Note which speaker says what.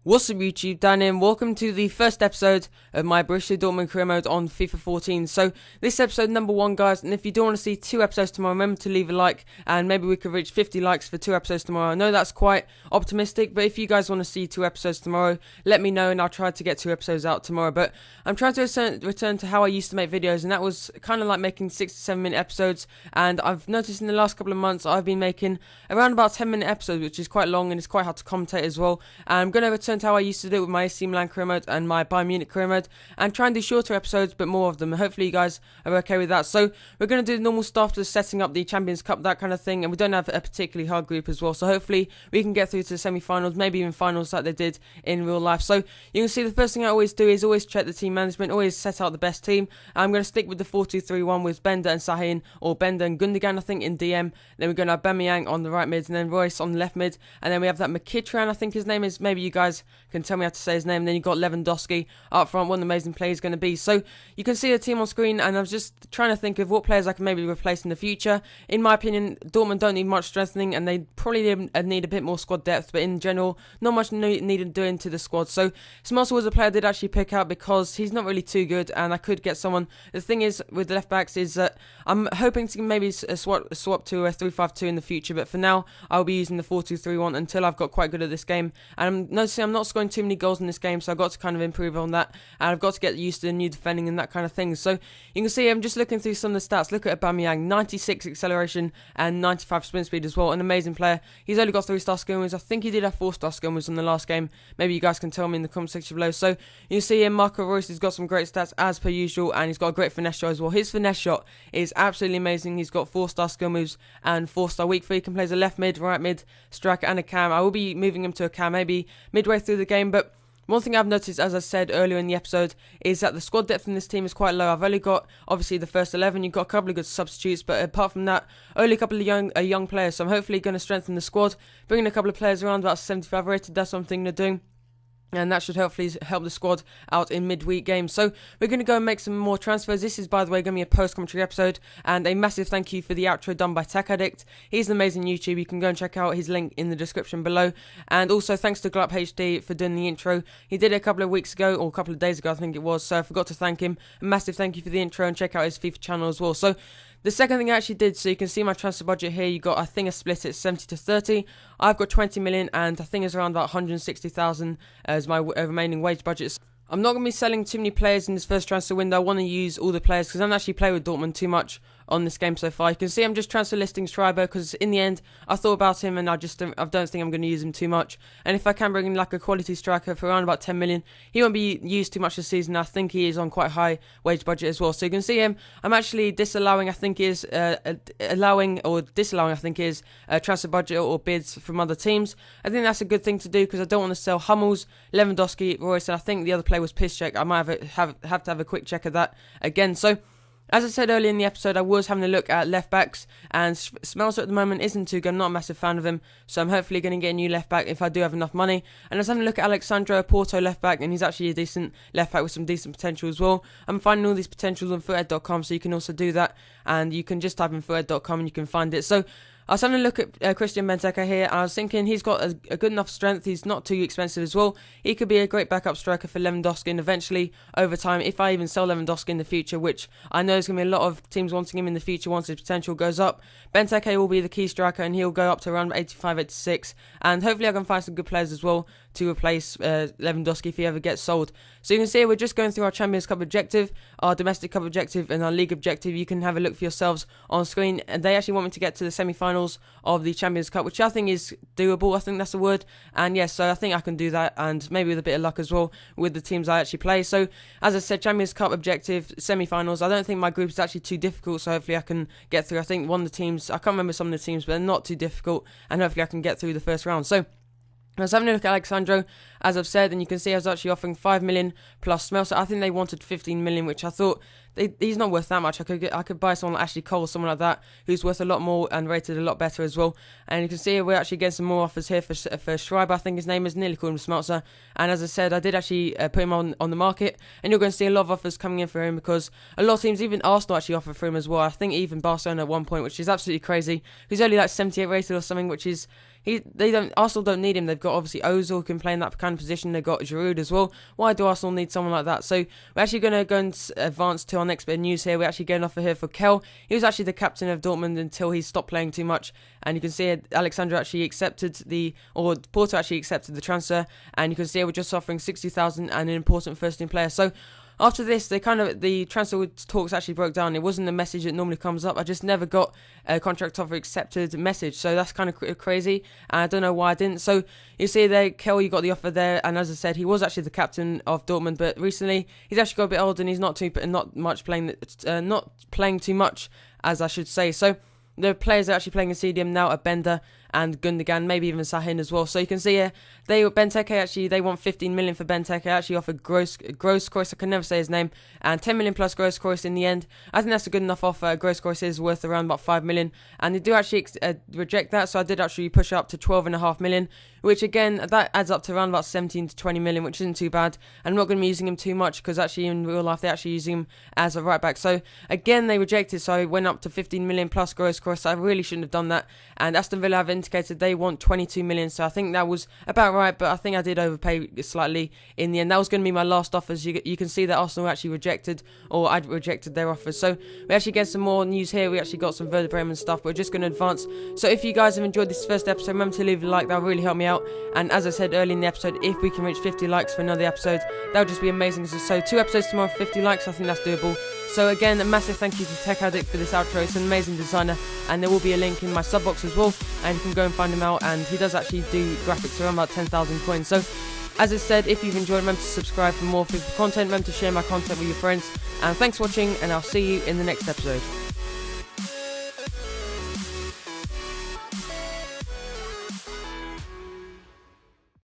Speaker 1: What's up YouTube, Dan here, and welcome to the first episode of my Borussia Dortmund career mode on FIFA 14. So this is episode number 1 guys, and if you do want to see 2 episodes tomorrow, remember to leave a like, and maybe we could reach 50 likes for 2 episodes tomorrow. I know that's quite optimistic, but if you guys want to see 2 episodes tomorrow, let me know and I'll try to get 2 episodes out tomorrow. But I'm trying to return to how I used to make videos, and that was kind of like making 6 to 7 minute episodes, and I've noticed in the last couple of months I've been making around about 10-minute episodes, which is quite long and it's quite hard to commentate as well. And I'm going to return to how I used to do it with my AC Milan career mode and my Bayern Munich career mode, and try and do shorter episodes but more of them. Hopefully you guys are okay with that. So we're going to do the normal stuff, just setting up the Champions Cup, that kind of thing, and we don't have a particularly hard group as well, so hopefully we can get through to the semi-finals, maybe even finals like they did in real life. So you can see the first thing I always do is always check the team management, always set out the best team. I'm going to stick with the 4-2-3-1 with Bender and Sahin, or Bender and Gundogan I think in DM. Then we're going to have Aubameyang on the right mid, and then Royce on the left mid, and then we have that Mkhitaryan, I think his name is, maybe you guys can tell me how to say his name. And then you've got Lewandowski up front. What an amazing player he's going to be. So you can see the team on screen, and I was just trying to think of what players I can maybe replace in the future. In my opinion, Dortmund don't need much strengthening, and they probably need a bit more squad depth, but in general, not much needed doing to the squad. So Smelser was a player I did actually pick out because he's not really too good, and I could get someone. The thing is with the left backs is that I'm hoping to maybe swap to a 3-5-2 in the future, but for now I'll be using the 4-2-3-1 until I've got quite good at this game. And I'm noticing I'm not scoring too many goals in this game, so I've got to kind of improve on that, and I've got to get used to the new defending and that kind of thing. So you can see I'm just looking through some of the stats. Look at Aubameyang, 96 acceleration and 95 sprint speed as well. An amazing player. He's only got 3-star skill moves. I think he did have 4-star skill moves in the last game. Maybe you guys can tell me in the comment section below. So you can see here Marco Reus has got some great stats as per usual, and he's got a great finesse shot as well. His finesse shot is absolutely amazing. He's got 4-star skill moves and 4-star weak foot. He can play as a left mid, right mid, striker and a cam. I will be moving him to a cam maybe midway through the game, but one thing I've noticed, as I said earlier in the episode, is that the squad depth in this team is quite low. I've only got, obviously, the first 11. You've got a couple of good substitutes, but apart from that, only a couple of young players. So I'm hopefully going to strengthen the squad, bringing a couple of players around about 75 rated. That's what I'm thinking of doing, and that should hopefully help the squad out in midweek games. So we're going to go and make some more transfers. This is, by the way, going to be a post-commentary episode, and a massive thank you for the outro done by Tech Addict. He's an amazing YouTube. You can go and check out his link in the description below. And also thanks to Glup HD for doing the intro. He did it a couple of weeks ago, or a couple of days ago I think it was, so I forgot to thank him. A massive thank you for the intro, and check out his FIFA channel as well. So the second thing I actually did, so you can see my transfer budget here, you got, I think, a split at 70 to 30. I've got 20 million, and I think it's around about 160,000 as my remaining wage budget. I'm not going to be selling too many players in this first transfer window. I want to use all the players because I don't actually play with Dortmund too much on this game so far. You can see I'm just transfer listing Schreiber because in the end I thought about him and I don't think I'm going to use him too much. And if I can bring in like a quality striker for around about 10 million, he won't be used too much this season. I think he is on quite high wage budget as well. So you can see him. I'm actually disallowing, I think is allowing or disallowing, I think is transfer budget or bids from other teams. I think that's a good thing to do because I don't want to sell Hummels, Lewandowski, Royce, and I think the other player was Piszczek. I might have to have a quick check of that again. So as I said earlier in the episode, I was having a look at left backs, and Smelser at the moment isn't too good. I'm not a massive fan of him, so I'm hopefully going to get a new left back if I do have enough money. And I was having a look at Alexandro Porto left back, and he's actually a decent left back with some decent potential as well. I'm finding all these potentials on foothead.com, so you can also do that, and you can just type in foothead.com and you can find it. So I was having a look at Christian Benteke here, and I was thinking he's got a good enough strength. He's not too expensive as well. He could be a great backup striker for Lewandowski, and eventually, over time, if I even sell Lewandowski in the future, which I know there's going to be a lot of teams wanting him in the future once his potential goes up, Benteke will be the key striker, and he'll go up to around 85, 86, and hopefully I can find some good players as well to replace Lewandowski if he ever gets sold. So you can see we're just going through our Champions Cup objective, our Domestic Cup objective, and our League objective. You can have a look for yourselves on screen, and they actually want me to get to the semi-finals of the Champions Cup, which I think is doable. I think that's the word, and yes, so I think I can do that, and maybe with a bit of luck as well with the teams I actually play. So as I said, Champions Cup objective, semi-finals. I don't think my group is actually too difficult, so hopefully I can get through. I think one of the teams, I can't remember some of the teams, but they're not too difficult, and hopefully I can get through the first round. So I was having a look at Alexandro, as I've said, and you can see I was actually offering 5 million plus Smelser. I think they wanted 15 million, which I thought he's not worth that much. I could buy someone like Ashley Cole, someone like that, who's worth a lot more and rated a lot better as well. And you can see we're actually getting some more offers here for Schreiber, I think his name is, nearly called him Smeltzer. And as I said, I did actually put him on the market, and you're going to see a lot of offers coming in for him, because a lot of teams, even Arsenal, actually offer for him as well. I think even Barcelona at one point, which is absolutely crazy. He's only like 78 rated or something, which is Arsenal don't need him. They've got obviously Ozil who can play in that kind of position. They've got Giroud as well. Why do Arsenal need someone like that? So we're actually going to go and advance to our next bit of news here. We're actually getting an offer here for Kel. He was actually the captain of Dortmund until he stopped playing too much. And you can see Alexander actually accepted Porto actually accepted the transfer. And you can see we're just offering 60,000 and an important first team player. So after this, the transfer talks actually broke down. It wasn't the message that normally comes up. I just never got a contract offer accepted message. So that's kind of crazy. And I don't know why I didn't. So you see there, Kel, you got the offer there. And as I said, he was actually the captain of Dortmund. But recently, he's actually got a bit old and he's not playing too much, as I should say. So the players that are actually playing in CDM now are Bender and Gundogan, maybe even Sahin as well. So you can see here, Benteke actually, they want 15 million for Benteke. Actually offered Grosskreutz, I can never say his name, and 10 million plus Grosskreutz in the end. I think that's a good enough offer. Grosskreutz is worth around about 5 million, and they do actually reject that. So I did actually push up to 12.5 million, which again, that adds up to around about 17 to 20 million, which isn't too bad. I'm not going to be using him too much, because actually in real life, they're actually using him as a right back. So again, they rejected, so I went up to 15 million plus Grosskreutz. I really shouldn't have done that. And Aston Villa have indicated they want 22 million, so I think that was about right, but I think I did overpay slightly in the end. That was going to be my last offers. You can see that Arsenal actually rejected, or I'd rejected their offers. So we actually get some more news here. We actually got some Werder Bremen stuff. We're just going to advance. So if you guys have enjoyed this first episode, remember to leave a like. That will really help me out. And as I said earlier in the episode, if we can reach 50 likes for another episode, that would just be amazing. So 2 episodes tomorrow for 50 likes, I think that's doable. So again, a massive thank you to Tech Addict for this outro. It's an amazing designer, and there will be a link in my sub box as well, and you can go and find him out. And he does actually do graphics around about 10,000 coins. So as I said, if you've enjoyed, remember to subscribe for more FIFA content. Remember to share my content with your friends. And thanks for watching, and I'll see you in the next episode.